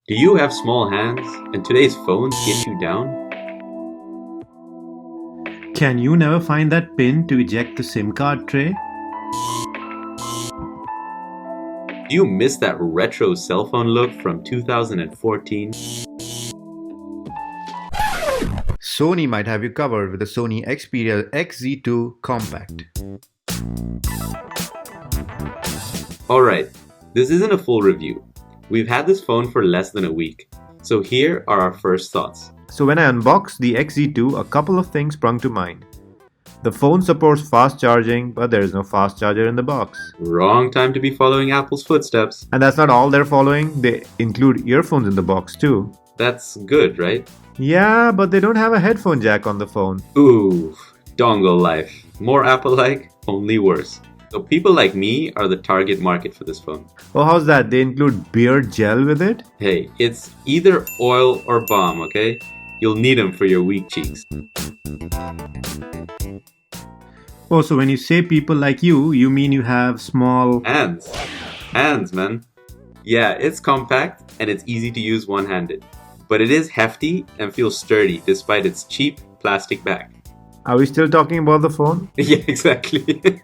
Do you have small hands and today's phones get you down? Can you never find that pin to eject the SIM card tray? Do you miss that retro cell phone look from 2014? Sony might have you covered with the Sony Xperia XZ2 Compact. Alright, this isn't a full review. We've had this phone for less than a week, so here are our first thoughts. So when I unboxed the XZ2, a couple of things sprung to mind. The phone supports fast charging, but there is no fast charger in the box. Wrong time to be following Apple's footsteps. And that's not all they're following, they include earphones in the box too. That's good, right? Yeah, but they don't have a headphone jack on the phone. Ooh, dongle life. More Apple-like, only worse. So people like me are the target market for this phone. Oh, how's that? They include beard gel with it? Hey, it's either oil or balm, okay? You'll need them for your weak cheeks. Oh, so when you say people like you mean you have small... Hands. Hands, man. Yeah, it's compact and it's easy to use one-handed. But it is hefty and feels sturdy despite its cheap plastic back. Are we still talking about the phone? Yeah, exactly.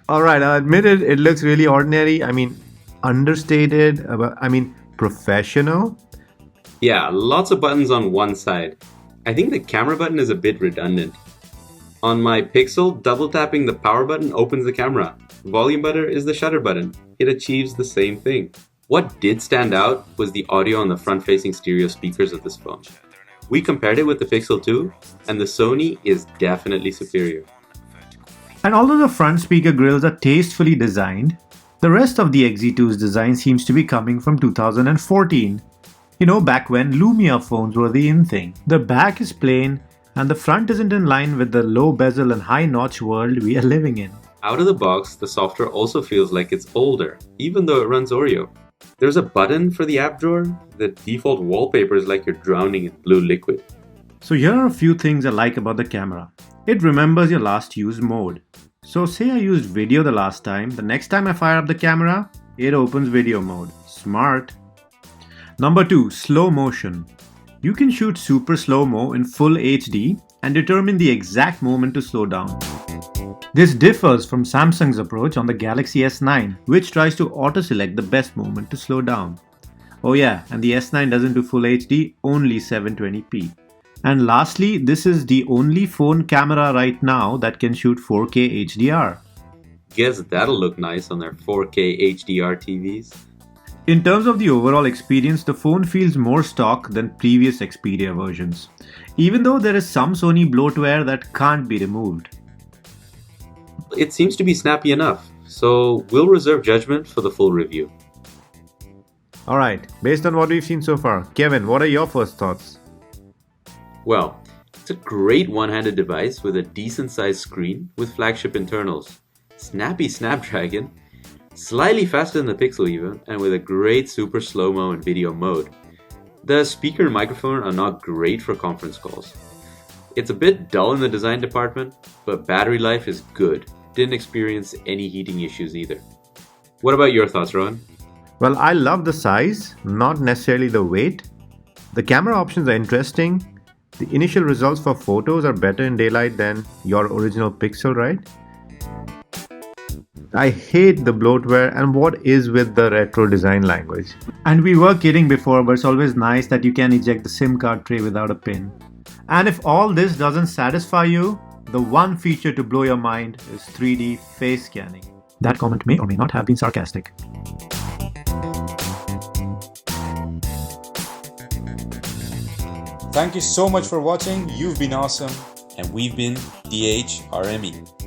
Alright, I'll admit it looks really ordinary. Understated, professional. Yeah, lots of buttons on one side. I think the camera button is a bit redundant. On my Pixel, double tapping the power button opens the camera. Volume button is the shutter button. It achieves the same thing. What did stand out was the audio on the front-facing stereo speakers of this phone. We compared it with the Pixel 2, and the Sony is definitely superior. And although the front speaker grills are tastefully designed, the rest of the XZ2's design seems to be coming from 2014. You know, back when Lumia phones were the in thing. The back is plain, and the front isn't in line with the low bezel and high notch world we are living in. Out of the box, the software also feels like it's older, even though it runs Oreo. There's a button for the app drawer. The default wallpaper is like you're drowning in blue liquid. So here are a few things I like about the camera. It remembers your last used mode. So say I used video the last time, the next time I fire up the camera, it opens video mode. Smart. Number 2, slow motion. You can shoot super slow-mo in full HD and determine the exact moment to slow down. This differs from Samsung's approach on the Galaxy S9, which tries to auto-select the best moment to slow down. Oh yeah, and the S9 doesn't do full HD, only 720p. And lastly, this is the only phone camera right now that can shoot 4K HDR. Guess that'll look nice on their 4K HDR TVs. In terms of the overall experience, the phone feels more stock than previous Xperia versions, even though there is some Sony bloatware that can't be removed. It seems to be snappy enough, so we'll reserve judgment for the full review. Alright, based on what we've seen so far, Kevin, what are your first thoughts? Well, it's a great one-handed device with a decent-sized screen with flagship internals. Snappy Snapdragon, slightly faster than the Pixel even, and with a great super slow-mo and video mode. The speaker and microphone are not great for conference calls. It's a bit dull in the design department, but battery life is good. Didn't experience any heating issues either. What about your thoughts, Rohan? Well, I love the size, not necessarily the weight. The camera options are interesting. The initial results for photos are better in daylight than your original Pixel, right? I hate the bloatware and what is with the retro design language. And we were kidding before, but it's always nice that you can eject the SIM card tray without a pin. And if all this doesn't satisfy you, the one feature to blow your mind is 3D face scanning. That comment may or may not have been sarcastic. Thank you so much for watching. You've been awesome. And we've been DHRME.